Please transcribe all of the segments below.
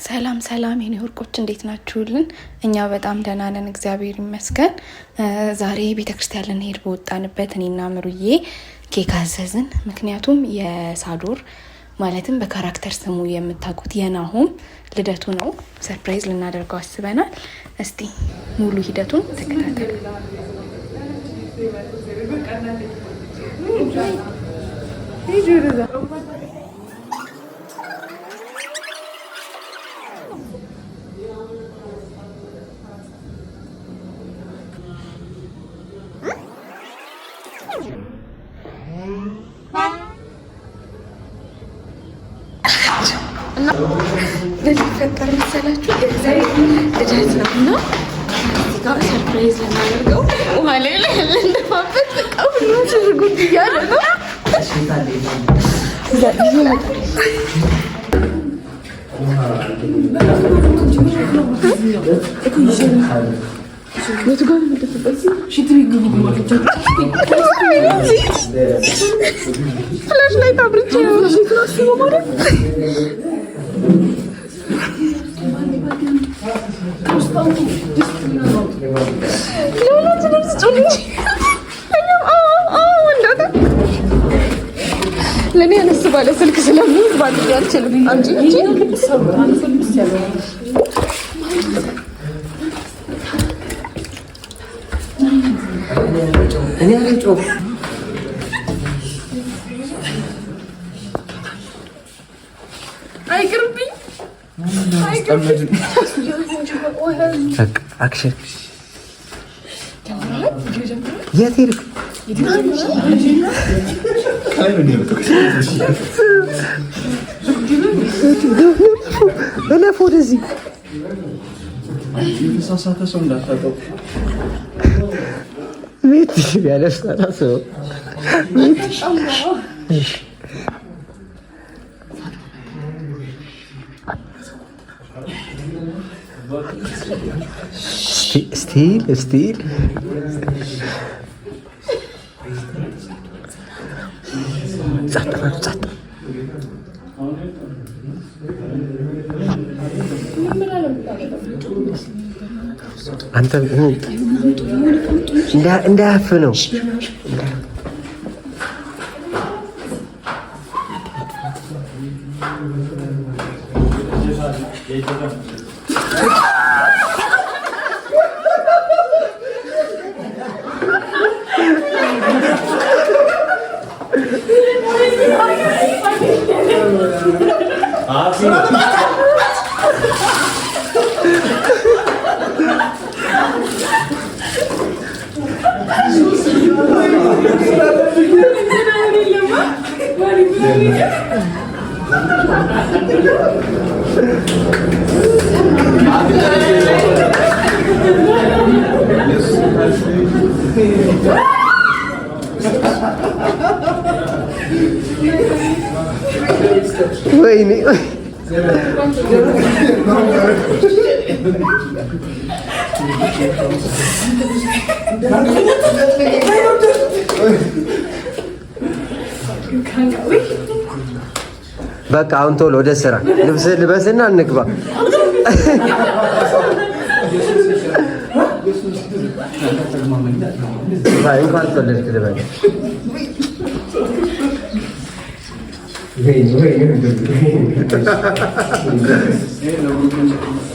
ሰላም ሰላም የኔ ወርቆች እንዴት ናችሁልን? እኛ በጣም ደህና ነን፣ እግዚአብሔር ይመስገን። ዛሬ ቤተክርስቲያን ልንሄድ በወጣንበት እኔና ምሩዬ ኬክ አዘዝን። ምክንያቱም የሳዶር ማለትም በካራክተር ስሙ የምታውቁት የናሆም ልደቱ ነው። ሰርፕራይዝ ልናደርገው አስበናል። እስቲ ሙሉ ሂደቱን ተከታተሉ። ፈጠር መሰላችሁ ልደት ነው እና እዚህ ጋር ሰርፕራይዝ ልናደርገው ውሃ ላይ ልንደፋበት በቃ ሁሉም ስርጉድ እያለ ነው። ፍላሽ ላይ ታብርቼ ለኔ አነስ ባለ ስልክ ስለሚይዝ ባትሪ አልችልም። አንቺ እኔ አለጮ አይቅርብኝ አክሽን የት ሄድክ? እለፍ ወደዚህ የተሳሳተ ሰው እንዳታጠው ቤት ያለፍታታ ሰው ስቲል ጸጥ አንተ እንዳያፍ ነው። ወይኔ በቃ አሁን ቶሎ ወደ ስራ ልብስ ልበስና እንግባ። እንኳን ተወለድክ ልበል።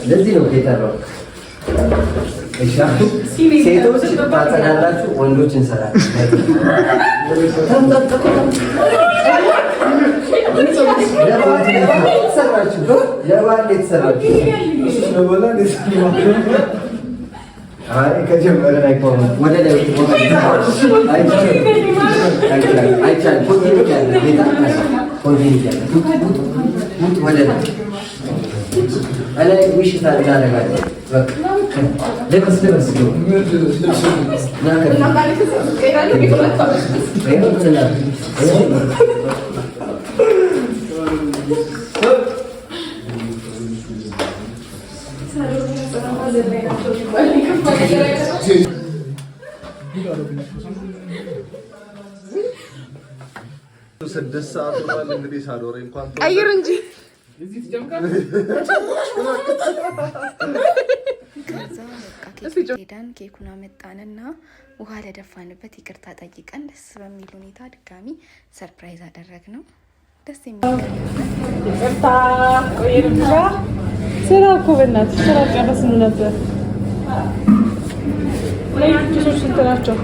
ለዚህ ነው የጠራው። ሴቶች ታጸዳላችሁ፣ ወንዶች እንሰራለን። ከጀመረን አይቆምም። ወደ ላይ አይቻልም። ወደ ላይ ውሽ ታደርጋለህ። ልብስ ስድስት ሰዓት እንግዲህ ሳዶር እንኳን ቀይር እንጂ ሄደን ኬኩን አመጣንና ውሃ ለደፋንበት ይቅርታ ጠይቀን ደስ በሚል ሁኔታ ድጋሚ ሰርፕራይዝ አደረግነው። ደስ የሚል ይቅርታ ቆየን ብቻ ስራ እኮ በእናትሽ ስራ ጨረስን ነበር። ሌሎች ስንት ናቸው?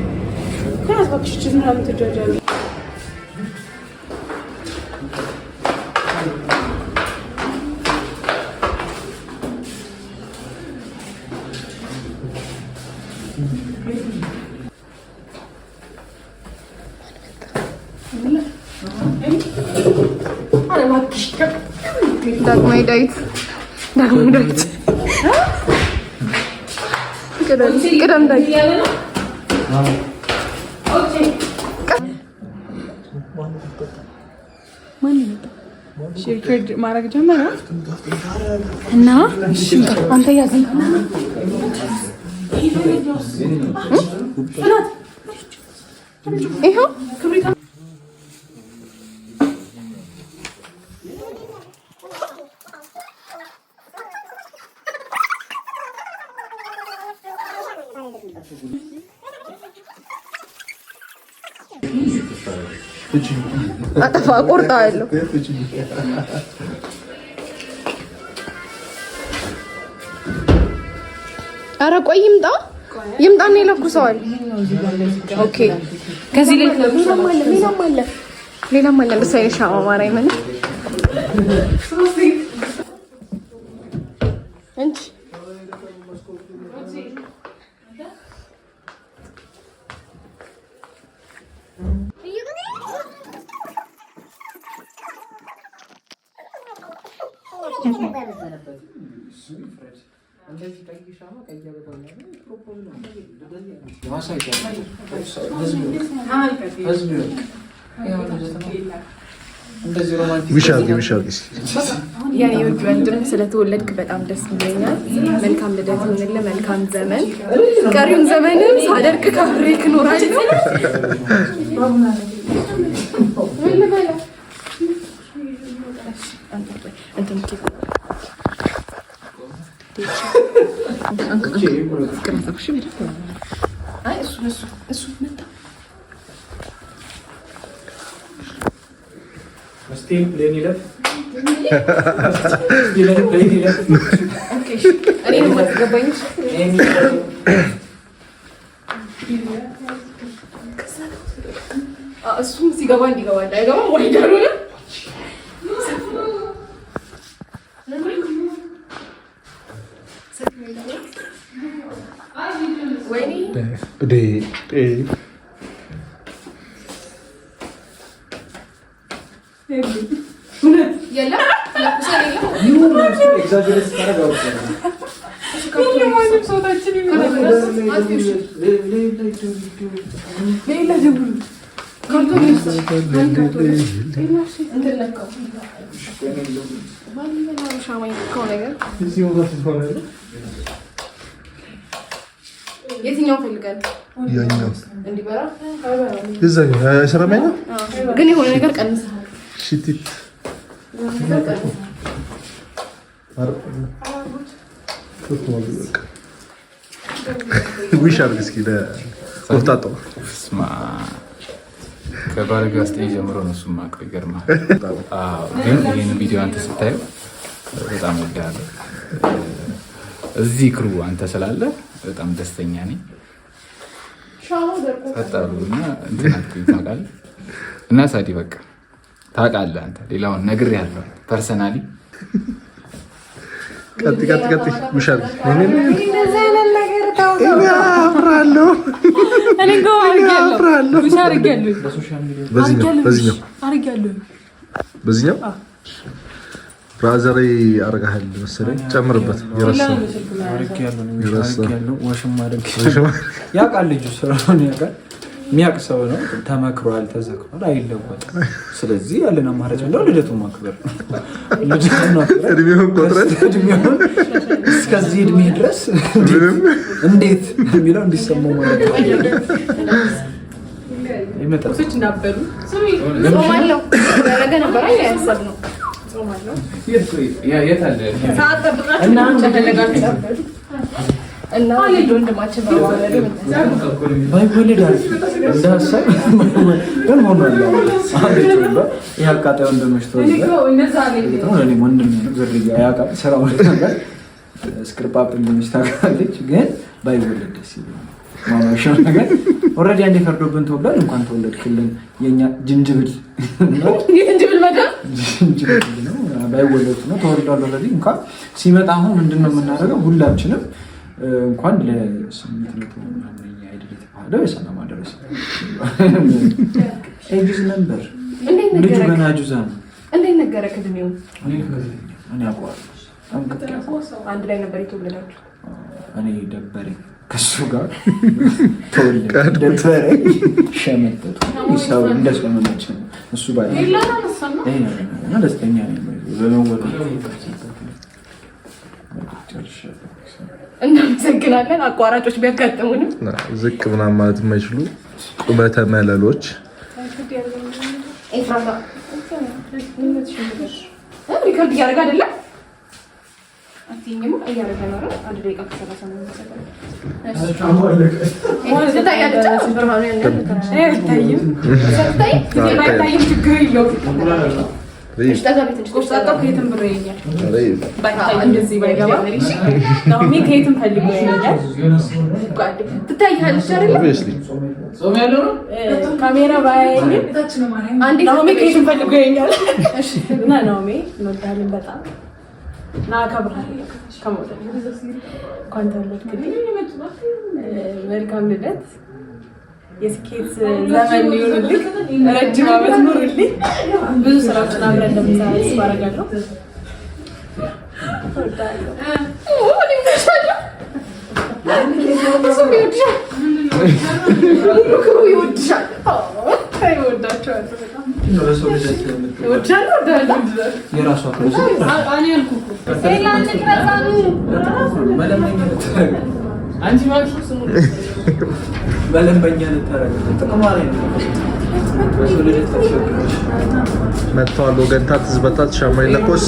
ከያዝባክሽ ችዝ ምናምን ትጃጃሉ። ዳግማዊ ዳዊት ቅደም ዳዊት ሪከርድ ማድረግ ጀመረ እና አንተ ያዝን ይኸው አጠፋ ቆርጣለሁ። ኧረ ቆይ ይምጣና ይለኩሰዋል። ኦኬ ከዚህ ላይ ሌላም አለ እንደሱ አይነት ሻማ ማርያምን እንጂ ያኔ ውድ ወንድም ስለተወለድክ በጣም ደስ ይለኛል። መልካም ልደት ይሁንልህ፣ መልካም ዘመን። ቀሪውን ዘመንም ሳደርግ ከብሬክ እኖራለሁ። እሱም ሲገባ እንዲገባል አይገባም ወይ ዳሩና የትኛው ፈልጋል? ያኛው እንዲበራ እዛኛው አይሰራም። ግን የሆነ ነገር ቀንስ ሽቲት ዊሽ አድርግ እስኪ ለወጣጦ ስማ ከባለ ጋስጤ ጀምሮ ነው እሱማ። ቆይ ይገርማል። ግን ይህን ቪዲዮ አንተ ስታየው በጣም ወዳለሁ። እዚህ ክሩ አንተ ስላለ በጣም ደስተኛ ነኝ። ፈጣሩና እንትን አትኩኝ ታውቃለህ። እና ሳዲ በቃ ታውቃለህ አንተ ሌላውን ነግሬሃለሁ ፐርሰናሊ። ቀጥ ዊሽ አድርግ። እኔ አፍራለሁ። በዚህኛው ብራዘሬ አረጋሃል መሰለኝ። ጨምርበት። ያውቃል ልጁ ስራውን ያውቃል። የሚያውቅ ሰው ነው። ተመክሯል፣ ተዘክሯል፣ አይለወጥም። ስለዚህ ያለን አማራጭ ነው ልደቱን ማክበር። እድሜውን ቆጥረን እስከዚህ እድሜ ድረስ እንዴት የሚለው እንዲሰማው ማለት ነው። የት አለ ሰዓት ጠብቃችሁ እና እንደፈለጋችሁ እና ወንድማችን ባይወለድ አሪፍ እንደ ሀሳብ ግን ሆኗል። ይህ አቃጣይ ወንድሞች ወንድም ዝርያ ያውቃል ስራው ነገር ስክሪፓፕ እንደሚች ታውቃለች። ግን ባይወለድ ደስ ይላል። ማማሻው ነገር ኦልሬዲ አንዴ ፈርዶብን ተወልዷል። እንኳን ተወለድክልን የኛ ጅንጅብል ነው ጅንጅብል ነው ባይወለድ ነው ተወልዷል ኦልሬዲ። እንኳን ሲመጣ አሁን ምንድነው የምናደርገው ሁላችንም እንኳን ለስምንት ነው አይደል ተባለ በሰላም አደረሰ ኤግዚስ ነበር ልጁ ገና ጁዛ ነው እንዴ ነገረ ከድሜው እኔ አውቀዋለሁ። አንድ ላይ ነበር የተወለዳችሁ። እኔ ደበረኝ ከሱ ጋር ተወለደ ደበረኝ ሸመጠጥ ሰው እንደሱ ነው እሱ ባይ እና ደስተኛ ነኝ በመወለዱ እናመሰግናለን። አቋራጮች ቢያጋጥሙንም ዝቅ ምናምን ማለት የማይችሉ ቁመተ መለሎች ሪከርድ እያደረገ አይደለም። አትይኝም እያደረገ ነው። አንድ ደቂቃ ከሰላሳ ነው የሚሰጠው። አይታይም ችግር የለውም። ከየትም ብሎ ይኛል እንደዚህ ባይገባ ናሆሚ ከየትም ፈልጎ ይኛል። ትታያለች አይደለ? ካሜራ ባያየኝ ናሆሚ ከየትም ፈልጎ ይኛል። እና ናሆሚ እንወዳለን በጣም እና አከብርሃለሁ። ከሞተል እንኳን ተወለድክልኝ። መልካም ልደት፣ የስኬት ዘመን ይሁንልህ፣ ረጅም ዓመት ኑርልኝ። ብዙ ስራዎችን አብረን እንደምንሰራ ተስፋ አደርጋለሁ። መጥተዋል። ወገንታት ህዝበታት ሻማ ይለኮስ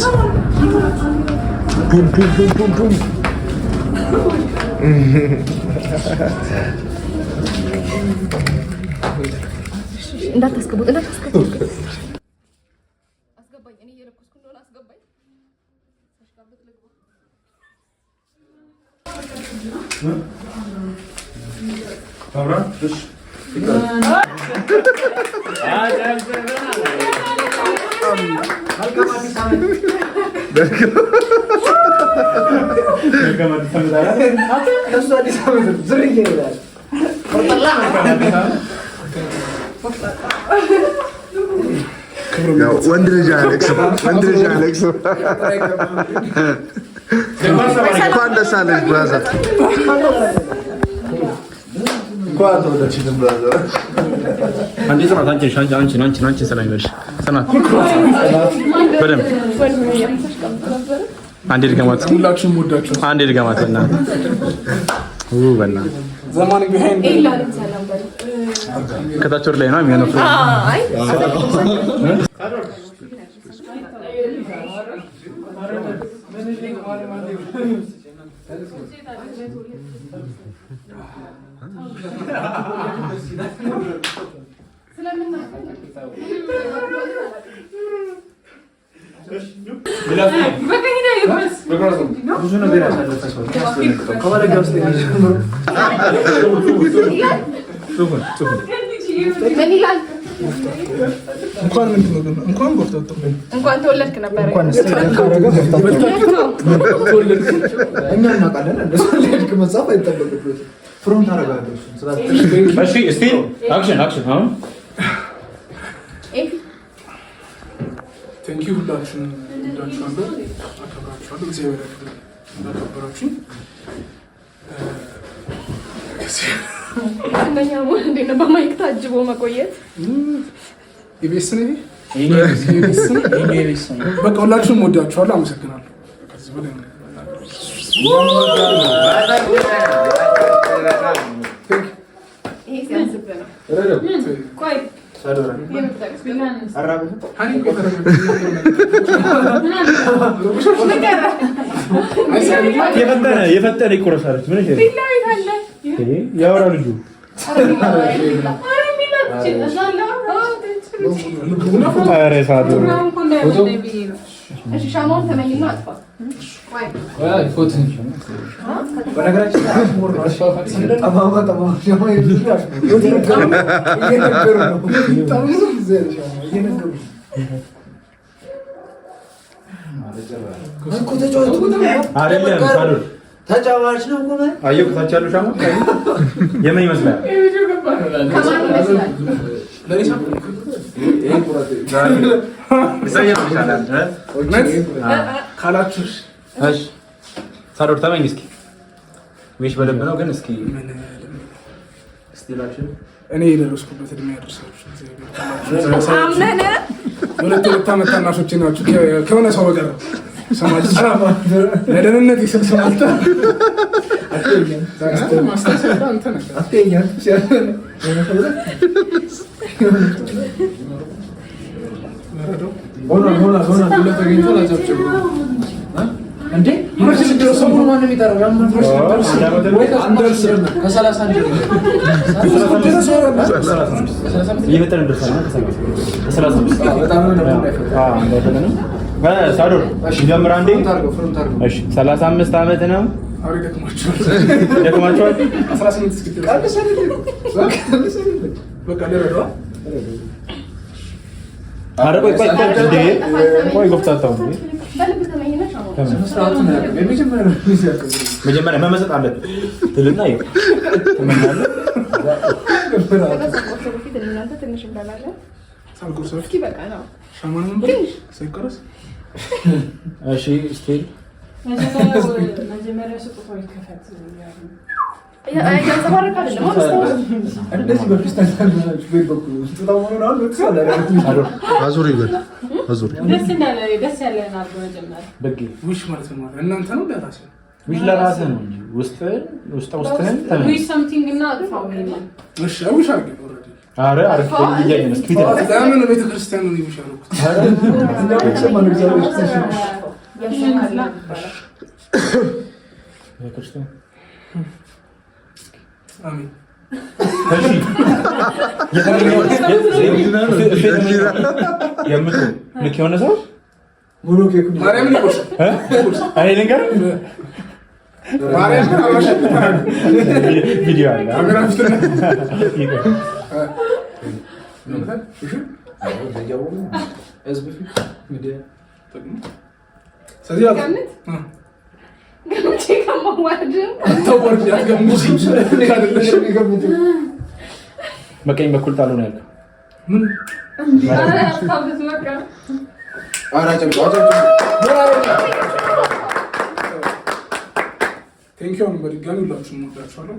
ቡም ቡም ቡም ቡም ቡም እንዳታስገቡት አስገባኝ። እኔ እየለኮስኩ እንደሆነ አስገባኝ። ወንድ ልጅ አያለቅስም። እንኳን ደስ አለሽ ብራዘር። እንኳን ተወለድሽልን ብራዘር። አንቺ ጽናት አንቺ ሰላም ይበልሽ ጽናት። በደምብ አንዴ ድገማት። ሁላችሁም ወዳችሁ አንዴ ድገማት እና በእናትህ ዘማን ቢሃይንድ ከታች ወር ላይ ነው የሚሆነው። ብዙ ነገር ያሳለፈ ሰው ከወለጋ ውስጥ የሚጀምሩ ምን ይላል? እንኳን ምንድን ነው እንኳን ጎፍታቶ እንኳን ተወለድክ ነበር። እኛ እናውቃለን። እንደሱ ለድክ መጻፍ አይጠበቅብህም። ፍሮንት አደርጋለሁ። እሺ እስቲ አክሽን አሁን ቴንክ ዩ ሁላችሁም ወዳችኋለሁ፣ አከብራችኋለሁ። እግዚአብሔር ያክብርልኝ እንዳከበራችሁ። አንደኛ ሞል እንዴት ነው በማይክ ታጅቦ መቆየት? ኢቢኤስ ነው ኢቢኤስ ነው። በቃ ሁላችሁም ወዳችኋለሁ። አመሰግናለሁ። ከዚህ በላይ ይሄ ሲያስብ ነው። ቆይ የፈጠነ ይቆረሳለች። ምን ያወራ ልጁ ተጫዋች ነው እኮ ማለት አየሁ። ከታች ያለው ሻማ የምን ይመስላል? ሳዶር ተመኝ እስኪ ዊሽ በደንብ ነው ግን እስኪ እኔ የደረስኩበት እድሜ ያደርሳችሁ ሁለት ዓመት ታናሾቼ ናችሁ። ከሆነ ሰው በቀር ለደህንነት ይስል ስማልታ ሳዶር ጀምር አንዴ። 35 ዓመት ነው። ደክማቸዋል። ቆይ ጎፍታታው መጀመሪያ መመሰጥ አለብህ ትልና ትመኛለህ። እሺ ስቲል መጀመሪያ ስጦታው ይከፈት አዙር ይበል አዙር ደስ ያለን አድርጎ መጀመሪያ ዊሽ ማለት ነው። እናንተ ነው ለራስህ ዊሽ ለራስህ ነው እንጂ ውስጥህን ዊሽ ሰምቲንግ እና አጥፋው ነው። እሺ ዊሽ አድርገህ ኦሬዲ አረ አርክ ይያየን እስኪ ለምን ቤተክርስቲያን ነው የሚሻለው? ቤተክርስቲያን አሜን። እሺ የምቱ ልክ የሆነ ሰው ማርያም ነው አይ ልንገር ማርያም ቪዲዮ አለ በቀኝ በኩል ጣሉ ነው ያለው። ቴንኪው በድጋሚ ሁላችሁም እወዳችኋለሁ።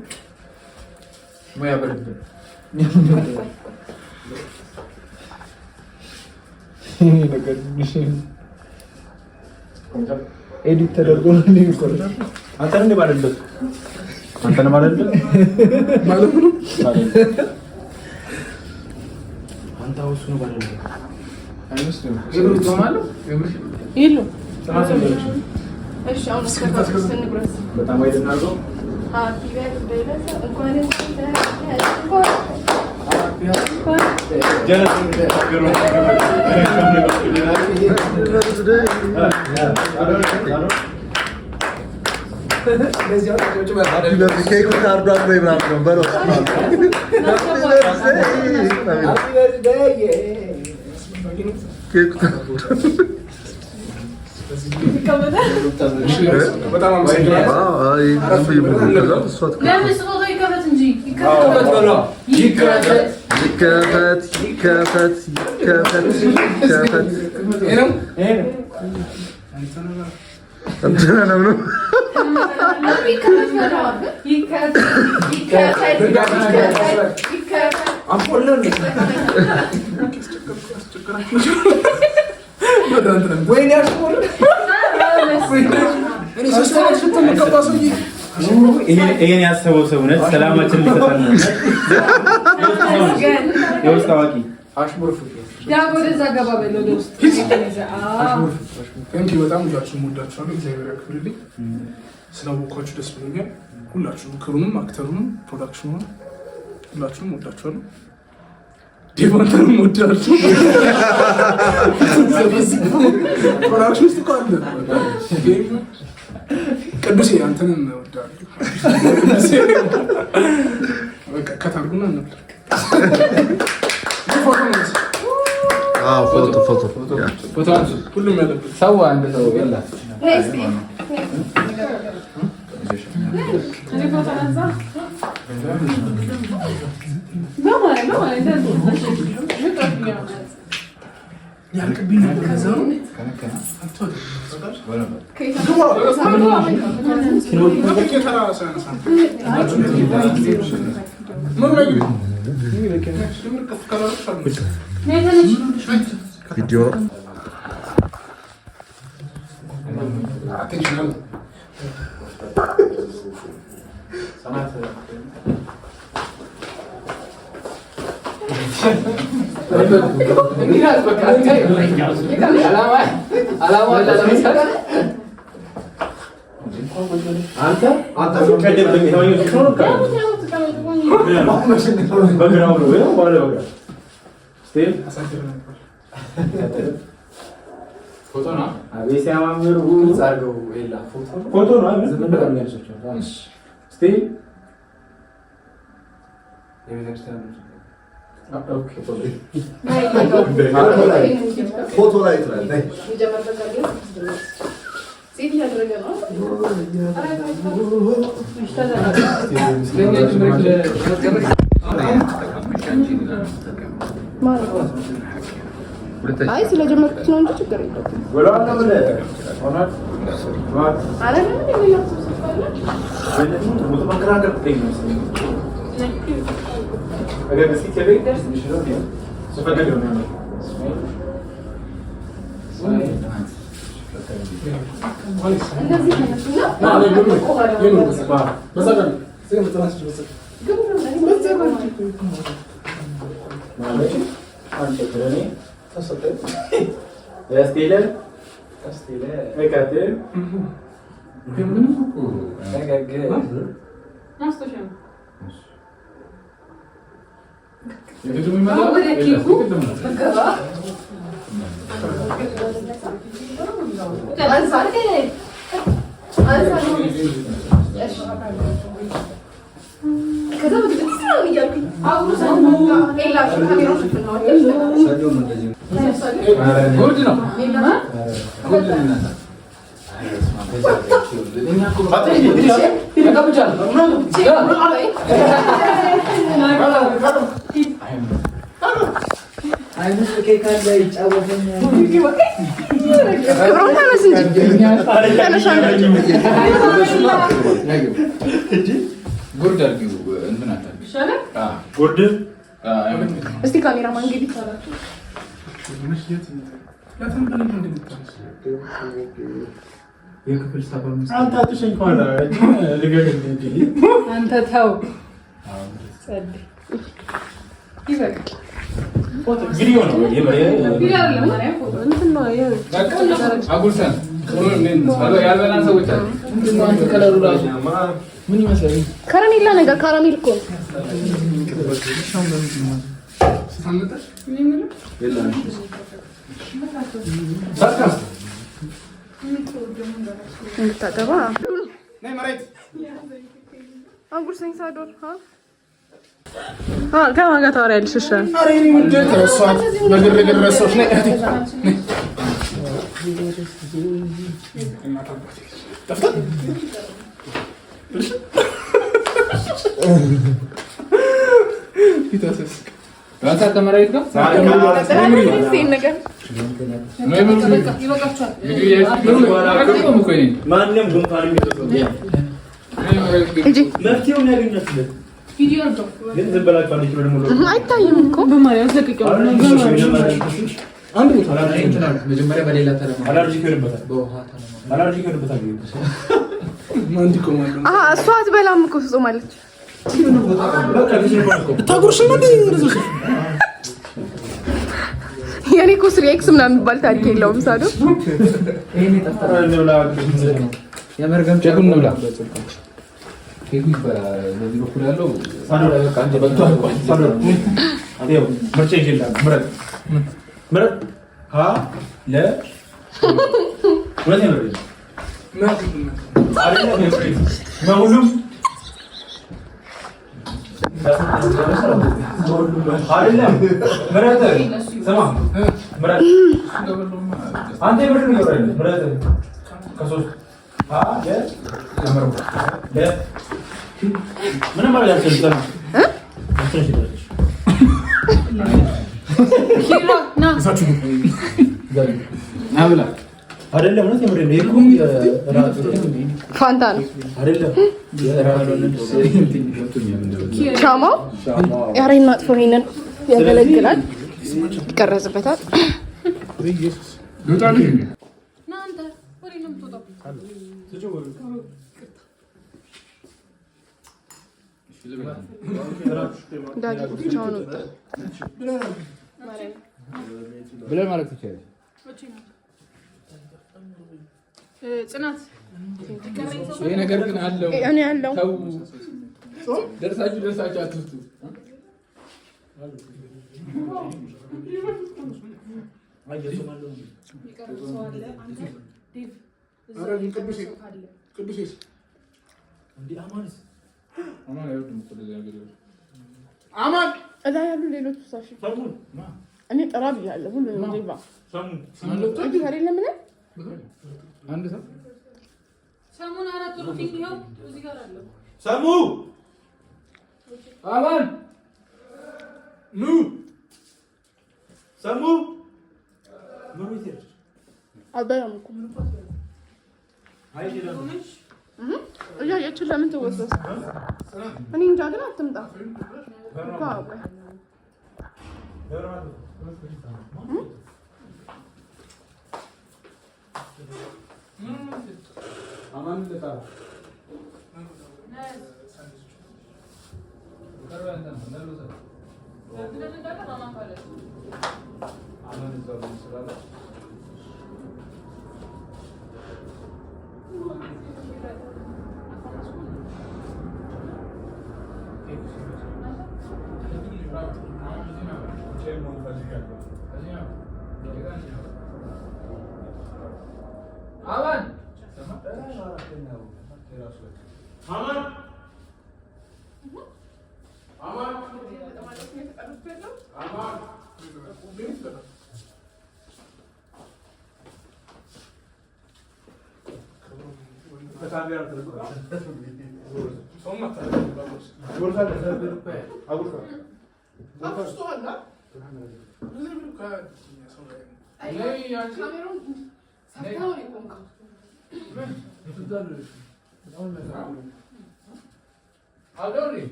ሙያ በርድ ኤዲት ተደርጎ ነው የሚቆርጠው። አንተ ነው ባለበት አንተ ነው ባለበት ማለት ነው። አንተ አውሱ ነው ባለበት አይመስልም። ይብሩ ተማለ ይሉ እሺ አሁን ስንጉረስ በጣም አይደናገው ሃፒ በርዝዴይ እንኳን በጣም አመሰግናለሁ። ይሄን ያሰበው ሰው እውነት ሰላማችን ሊሰጠን ነው። የውስጥ አዋቂ አሽሙር ያ ወደዛ ገባ በለው ደውስጥ እንኪ በጣም ሁላችሁም ወዳችኋለሁ። እግዚአብሔር ያክብርልኝ። ስላወኳችሁ ደስ ብሎኛል። ሁላችሁም ክሩንም አክተሩንም ፕሮዳክሽኑንም ሁላችሁም ወዳችኋለሁ። ዴቫንተንም ወዳችሁ ፕሮዳክሽን ውስጥ እኮ አለ ቅዱሴ አንተንም ወዳለሁ። በቃ ከታርጉና ነበር ፎቶ ሁሉም ያለበት ሰው አንድ ሰው ያላ ቪዲዮ ፎቶ ነው አቤት ያማምሩ ጻርገው ኤላ ፎቶ ነው አይደል? ዝም ብለው የሚያነሱት ስቲል የቤተክርስቲያን ፎቶ ላይ ትላለህ። አይ ስለጀመርኩት ነው እንጂ ችግር የለውም። እስቲ ካሜራ ማን ግቢ ታላችሁ የክፍል ሰባም አንተ አጥሽኝ እንኳን ልገርልኝ እንጂ አንተ ተው ጸድ ይበቃል። ፎቶ ቪዲዮ ነው ቪዲዮ ነው ማለት ፎቶ እንትን ነው አጉርሰን ያልበላን ሰዎች አሉ። አንተ ከለሩ ራሱ ምን ይመስላል? ከረሜላ ነገር ካራሜል እኮ እንድታገባ አንጉርሰኝ ሳዶር ከማን ጋር ታወሪያለሽ? እሺ በግርግር ረሳሁሽ። አይታይም እኮ በማርያም ዘቅቀው አንድ ቦታ መጀመሪያ በሌላ ተረማ አላርጂክ ይሆንበታል። አላርጂክ ይሆንበታል። እሷ አትበላም እኮ ትጾማለች። ታጉርሽና የኔ እኮ 3x ምናምን የሚባል ታሪክ የለውም። ሳዶ ይሄን ተፈራለ ብላ የመርገም ጨጉን ብላ ኬኩ ይባላል። በዚህ በኩል ያለው ሳዶ በቃ አንተ በልቷል እኮ ሳዶ አዲው ምርጫ ይችላል። ምረጥ ሀ ለ ወደ ነው ማሁሉም አይደለም ምረጥ ስማ ምረጥ አንተ ምረጥ ነው ያለው ምረጥ ከሶስት ሀ ለ ለምረው ለ ምን ማለት ያስፈልጋል ኪራ ና ናብላ አይደለም ነው የምሬ ነው ይቁም ራሱ ፋንታ ነው አይደለም ሻማው ያሬን ማጥፎ ይሄንን ያገለግላል፣ ይቀረጽበታል። ናንተ ወሬ ነው የምትወጣው። ዳጊ ብቻውን ወጣ ብለህ ማለት ትችላለህ። ጽናት ይሄ ነገር ግን አለው እኔ ያለው ደርሳችሁ አትፍቱ። አማን እዛ ያሉ ሌሎች ሳሽ እኔ ጠራ ብያለሁ። ሁሉ ነው ዲባ አንዱ ከሌለ ምን አንድ ሰው ሰሙን አራት ሩቲን ይኸው እዚህ ጋር አለ። ሰሙ አማን ኑ ሰሙ ምን ይተር አባያም እኮ አይደለም እያ የችን ለምን ተወሰስ እኔ እንጃ ግን አትምጣ ካው አማን ለታ አማን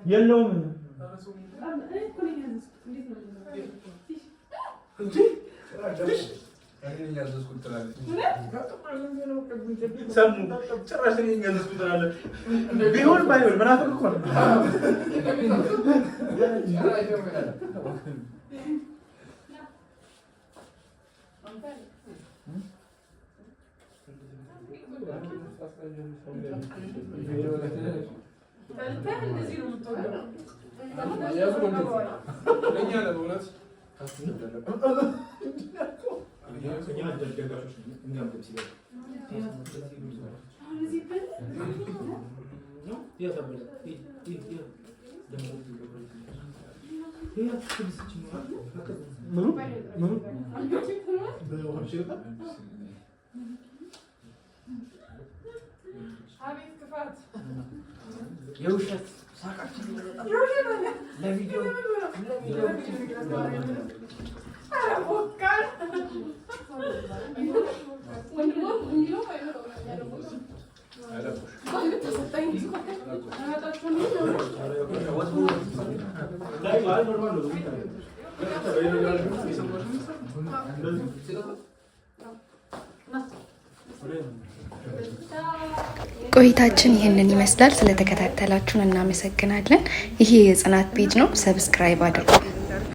የለውም ሰሙ ጭራሽ እኔ ያዘዝኩት አለ ቢሆን ባይሆን ምናምን እኮ ነው የውሸት ሳቃችን ለቪዲዮ ቆይታችን ይህንን ይመስላል። ስለተከታተላችሁን እናመሰግናለን። ይሄ የጽናት ፔጅ ነው። ሰብስክራይብ አድርጉ።